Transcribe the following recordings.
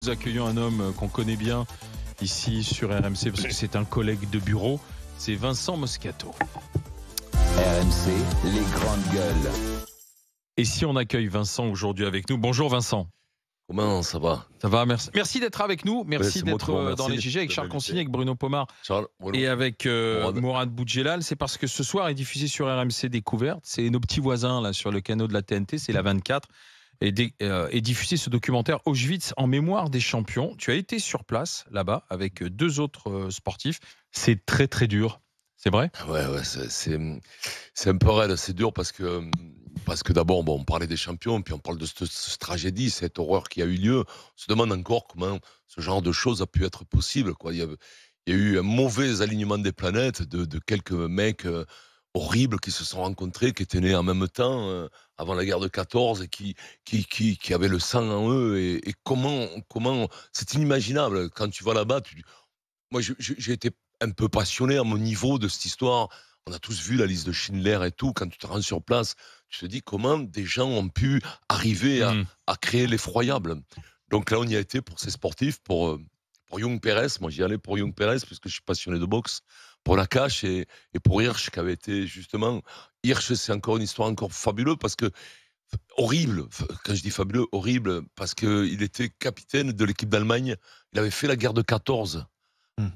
Nous accueillons un homme qu'on connaît bien ici sur RMC parce que c'est un collègue de bureau, c'est Vincent Moscato. RMC, les grandes gueules. Et si on accueille Vincent aujourd'hui avec nous, bonjour Vincent. Comment ça va? Ça va, merci. Merci d'être avec nous, merci d'être dans les GG avec Charles Consigny, avec Bruno Pomar et avec Mourad Boudjelal. C'est parce que ce soir est diffusé sur RMC Découverte, c'est nos petits voisins là sur le canal de la TNT, c'est la 24. Et diffusé ce documentaire Auschwitz en mémoire des champions. Tu as été sur place là-bas avec deux autres sportifs. C'est très très dur, c'est vrai? Ouais, c'est un peu raide, c'est dur parce que d'abord, on parlait des champions, puis on parle de cette tragédie, cette horreur qui a eu lieu. On se demande encore comment ce genre de choses a pu être possible, quoi. Il y a eu un mauvais alignement des planètes de quelques mecs horribles qui se sont rencontrés, qui étaient nés en même temps avant la guerre de 14 et qui avaient le sang en eux. Et comment c'est inimaginable. Quand tu vas là-bas, moi j'ai été un peu passionné à mon niveau de cette histoire. On a tous vu la liste de Schindler et tout. Quand tu te rends sur place, tu te dis comment des gens ont pu arriver à créer l'effroyable. Donc là, on y a été pour ces sportifs, pour Young Perez. Moi, j'y allais pour Young Perez, puisque je suis passionné de boxe, pour Nakache et pour Hirsch, qui avait été justement... Hirsch, c'est encore une histoire encore fabuleuse, parce que... Horrible, quand je dis fabuleux, horrible, parce qu'il était capitaine de l'équipe d'Allemagne. Il avait fait la guerre de 14.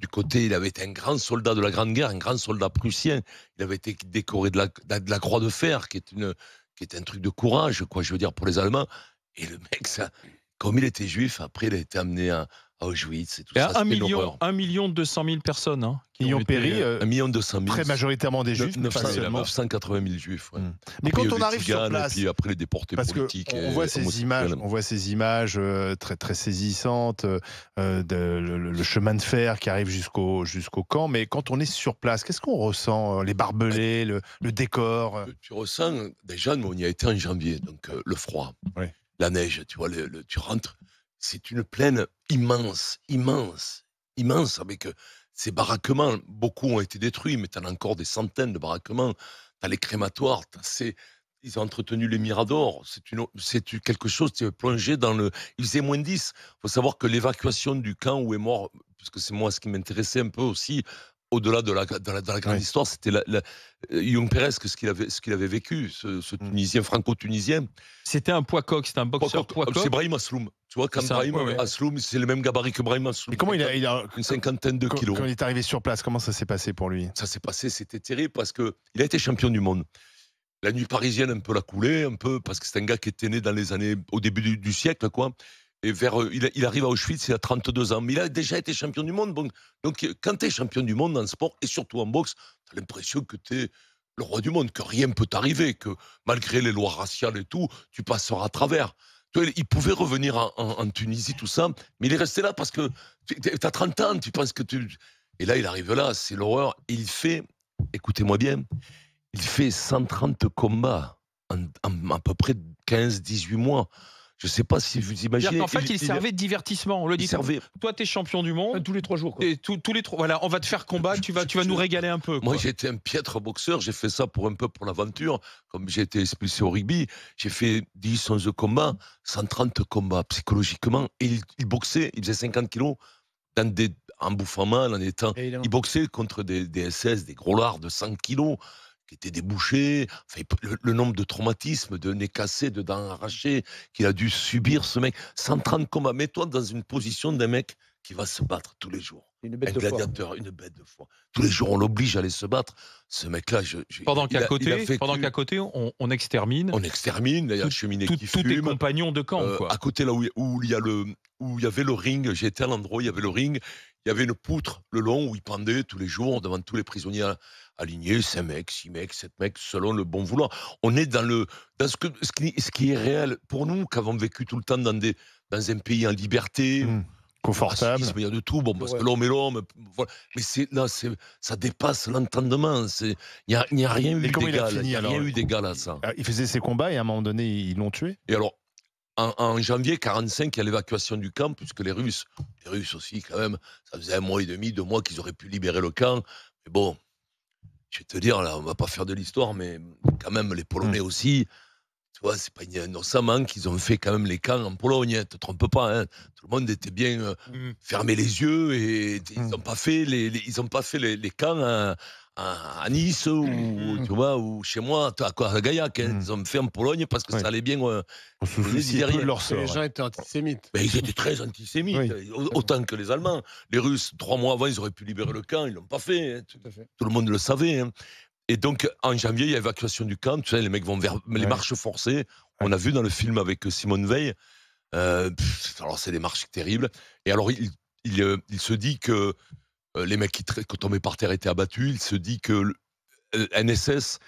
Du côté, il avait été un grand soldat de la Grande Guerre, un grand soldat prussien. Il avait été décoré de la Croix de Fer, qui est un truc de courage, quoi, je veux dire, pour les Allemands. Et le mec, comme il était juif, après, il a été amené à Auschwitz et tout ça. 1 million 200 000 personnes qui ont péri. 1 million 200 000. Très majoritairement des juifs, 980 000 juifs. Ouais. Mais après, quand on arrive sur place, et puis après les déportés politiques. On voit ces images très très saisissantes, le chemin de fer qui arrive jusqu'au camp. Mais quand on est sur place, qu'est-ce qu'on ressent? Les barbelés, le décor. Tu ressens déjà, nous on y a été en janvier, donc le froid, la neige. Tu vois, tu rentres. C'est une plaine immense, avec ces baraquements. Beaucoup ont été détruits, mais tu en as encore des centaines de baraquements. Tu as les crématoires, ils ont entretenu les miradors. C'est quelque chose, tu es plongé dans le... Il faisait moins 10. Il faut savoir que l'évacuation du camp où est mort, puisque c'est moi ce qui m'intéressait un peu aussi, au-delà de la grande histoire, c'était Young Perez, ce qu'il avait vécu, ce Tunisien, franco-tunisien. C'était un poids coq, c'était un boxeur poids coq. C'est Brahim Asloum. Tu vois, quand Brahim Asloum, c'est le même gabarit que Brahim Asloum. Et comment il a une cinquantaine de kilos. Quand il est arrivé sur place, comment ça s'est passé pour lui? Ça s'est passé, c'était terrible parce que il a été champion du monde. La nuit parisienne un peu l'a coulé, un peu, parce que c'est un gars qui était né dans les années, au début du siècle, quoi. Et il arrive à Auschwitz, il a 32 ans. Mais il a déjà été champion du monde. Donc quand tu es champion du monde en sport, et surtout en boxe, tu as l'impression que tu es le roi du monde, que rien ne peut t'arriver, que malgré les lois raciales et tout, tu passeras à travers. Tu vois, il pouvait revenir en Tunisie, tout ça, mais il est resté là parce que tu as 30 ans, tu penses que tu... Et là, il arrive là, c'est l'horreur. Il fait, écoutez-moi bien, il fait 130 combats en à peu près 15-18 mois. Je ne sais pas si vous imaginez. En fait, il servait de divertissement. On le dit. Toi, tu es champion du monde. Tous les 3 jours. Quoi. Tous les 3. Voilà, on va te faire combattre. Tu vas nous régaler un peu. Quoi. Moi, j'ai été un piètre boxeur. J'ai fait ça pour l'aventure. Comme j'ai été expulsé au rugby, j'ai fait 10, 11 combats, 130 combats psychologiquement. Et il boxait. Il faisait 50 kilos en bouffant mal, en étant. Il boxait contre des SS, des gros lards de 100 kilos. Qui étaient débouchés, enfin, le nombre de traumatismes, de nez cassés, de dents arrachées, qu'il a dû subir, ce mec. 130 combats. Mets-toi dans une position d'un mec qui va se battre tous les jours. Un gladiateur, une bête de foi. Tous les jours, on l'oblige à aller se battre. Ce mec-là, pendant qu'à côté, on extermine. On extermine, il y a la cheminée qui fume. Tous tes compagnons de camp, quoi. À côté, là où il y avait le ring, j'étais à l'endroit où il y avait le ring, il y avait une poutre le long où il pendait tous les jours devant tous les prisonniers alignés, 5 mecs, 6 mecs, 7 mecs, selon le bon vouloir. On est dans ce qui est réel pour nous, qui avons vécu tout le temps dans un pays en liberté. Confortable. Il y a de tout, parce que l'homme est l'homme. Voilà. Mais ça dépasse l'entendement. Il n'y a rien eu d'égal. Il n'y a rien eu d'égal à ça. Il faisait ses combats et à un moment donné, ils l'ont tué. Et alors, en janvier 45, il y a l'évacuation du camp, puisque les Russes aussi, quand même, ça faisait 1 mois et demi, 2 mois qu'ils auraient pu libérer le camp. Mais bon, je vais te dire, là, on va pas faire de l'histoire, mais quand même, les Polonais aussi, Tu vois, c'est pas innocemment qu'ils ont fait quand même les camps en Pologne. Hein, te trompe pas. Hein. Tout le monde était bien fermé les yeux et ils n'ont pas fait les camps à Nice ou tu vois ou chez moi à Gaillac. Hein. Ils ont fait en Pologne parce que ça allait bien. On se souciait peu de leur sort. Les gens étaient antisémites. Mais ils étaient très antisémites, autant que les Allemands. Les Russes, 3 mois avant, ils auraient pu libérer le camp. Ils l'ont pas fait. Hein. Tout le monde le savait. Hein. Et donc, en janvier, il y a évacuation du camp. Tu sais, les mecs vont vers les marches forcées. On a vu dans le film avec Simone Veil. Alors, c'est des marches terribles. Et alors, il se dit que les mecs qui tombaient par terre étaient abattus. Il se dit que l'SS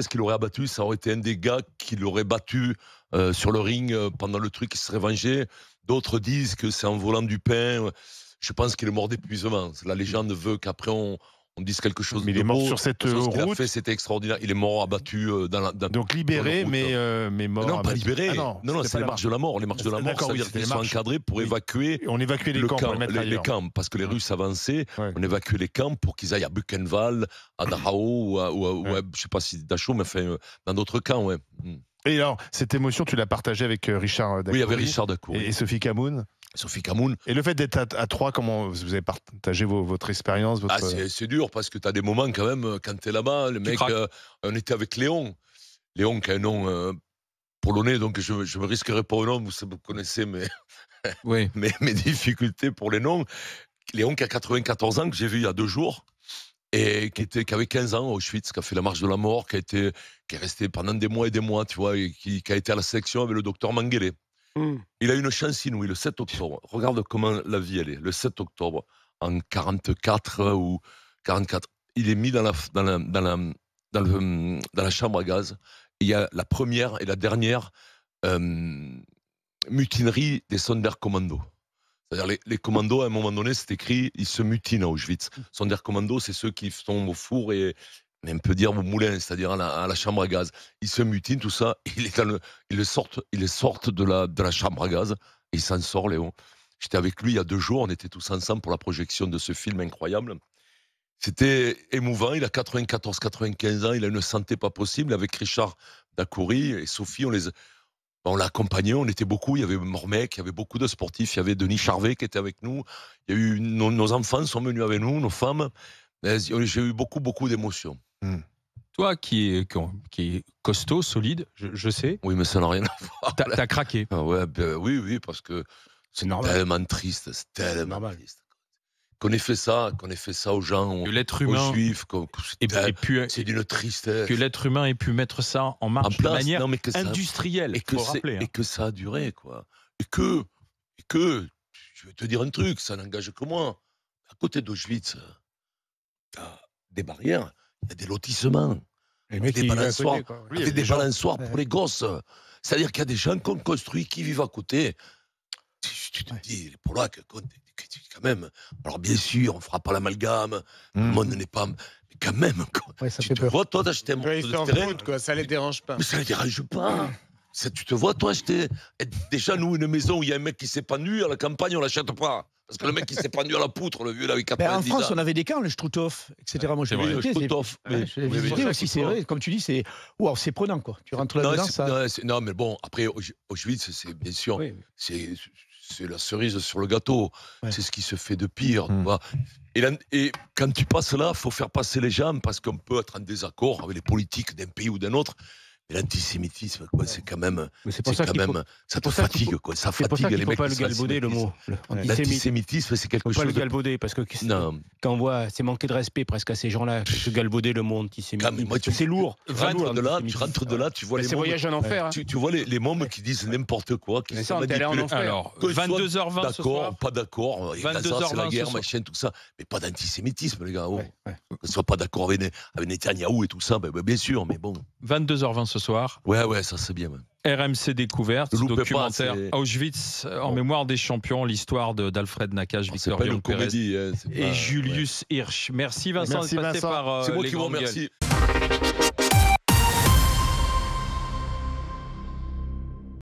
qui l'aurait abattu, ça aurait été un des gars qui l'aurait battu sur le ring pendant le truc, qui se serait vengé. D'autres disent que c'est en volant du pain. Je pense qu'il est mort d'épuisement. La légende veut qu'après on dise quelque chose. Mais il est mort sur cette route. Ce qu'il a fait, c'était extraordinaire. Il est mort abattu donc libéré, mais mort. Non, pas libéré. Non, c'est les marches de la mort. Les marches de la mort, ça veut dire qu'ils sont encadrés pour évacuer. On évacuait les camps, les camps, parce que les Russes avançaient. On évacuait les camps pour qu'ils aillent à Buchenwald, à Dachau, ou je sais pas si Dachau, mais enfin dans d'autres camps, ouais. Et alors, cette émotion, tu l'as partagée avec Richard Dacoury. Oui, avec Richard Dacoury. Et Sophie Camoun. Sophie Camoun. Et le fait d'être à 3, comment vous avez partagé votre expérience c'est dur parce que tu as des moments quand même, quand tu es là-bas, le mec, on était avec Léon. Léon qui a un nom polonais, donc je me risquerai pas au nom, vous connaissez mes difficultés pour les noms. Léon qui a 94 ans, que j'ai vu il y a 2 jours, et qui avait 15 ans à Auschwitz, qui a fait la marche de la mort, qui est resté pendant des mois et des mois, tu vois, et qui a été à la sélection avec le docteur Mengele. Il a une chance inouïe le 7 octobre. Regarde comment la vie elle est. Le 7 octobre, en 44 ou 44, il est mis dans la chambre à gaz. Il y a la première et la dernière mutinerie des Sonderkommando. C'est-à-dire les commandos, à un moment donné, c'est écrit, ils se mutinent à Auschwitz. Sonderkommando, c'est ceux qui sont au four et on peut dire au moulin, c'est-à-dire à la chambre à gaz. Ils se mutinent, tout ça. Ils les sortent de la chambre à gaz. Et il s'en sort, Léon. J'étais avec lui il y a 2 jours. On était tous ensemble pour la projection de ce film incroyable. C'était émouvant. Il a 94-95 ans. Il a une santé pas possible. Avec Richard Dacoury et Sophie, on l'a accompagné. On était beaucoup. Il y avait Mormec, il y avait beaucoup de sportifs. Il y avait Denis Charvet qui était avec nous. Il y a eu nos enfants sont venus avec nous, nos femmes. J'ai eu beaucoup d'émotions. Toi qui est costaud, solide, je sais. Oui, mais ça n'a rien à voir. T'as craqué. Ah ouais, oui, parce que c'est tellement triste, c'est tellement triste. Qu'on ait fait ça aux gens, aux juifs, c'est d'une tristesse. Que l'être humain ait pu mettre ça en marche de manière industrielle, et que ça a duré, quoi. Et que, je vais te dire un truc, ça n'engage que moi. À côté d'Auschwitz, des barrières, il y a des lotissements, des balançoires pour les gosses. C'est-à-dire qu'il y a des gens qu'on construit, qui vivent à côté. Tu te dis, les Polacs, quand même. Alors bien sûr, on ne fera pas l'amalgame, le monde n'est pas... Mais quand même, quoi. Tu te vois, toi, d'acheter un morceau de terrain... Ça ne les dérange pas. Mais ça ne les dérange pas. Tu te vois, toi, acheter... Déjà, nous, une maison où il y a un mec qui s'épanouit, à la campagne, on ne l'achète pas. Parce que le mec qui s'est pendu à la poutre, le vieux, il avait 90 ans. En France, on avait des camps, le Struthof, etc. Moi, j'ai visité aussi, c'est vrai. Comme tu dis, c'est prenant, quoi. Tu rentres là-dedans, ça... Non, mais bon, après, Auschwitz, c'est bien sûr, c'est la cerise sur le gâteau. C'est ce qui se fait de pire. Et quand tu passes là, il faut faire passer les gens, parce qu'on peut être en désaccord avec les politiques d'un pays ou d'un autre. Mais l'antisémitisme, quoi, c'est quand même, ça te fatigue, quoi. Ça fatigue les mecs. Il ne faut pas le galvauder, le mot. L'antisémitisme, c'est quelque chose. Il ne faut pas le galvauder, parce que quand on voit, c'est manquer de respect presque à ces gens-là, se galvauder le mot antisémitisme. C'est lourd. Tu rentres de là, tu vois les. C'est voyage en enfer. Tu vois les mômes qui disent n'importe quoi. Alors, 22h20 ce soir. Pas d'accord. 22h20 c'est la guerre, machin, tout ça. Mais pas d'antisémitisme, les gars. Qu'on soit pas d'accord avec Netanyahou et tout ça, bien sûr, mais bon. 22h20 ce soir. Ouais, ça c'est bien. RMC Découverte, documentaire Auschwitz en mémoire des champions, l'histoire d'Alfred Nakache, Victor Young Pérez et Julius Hirsch. Merci Vincent d'être passé par C'est moi qui vous grandes gueules. remercie.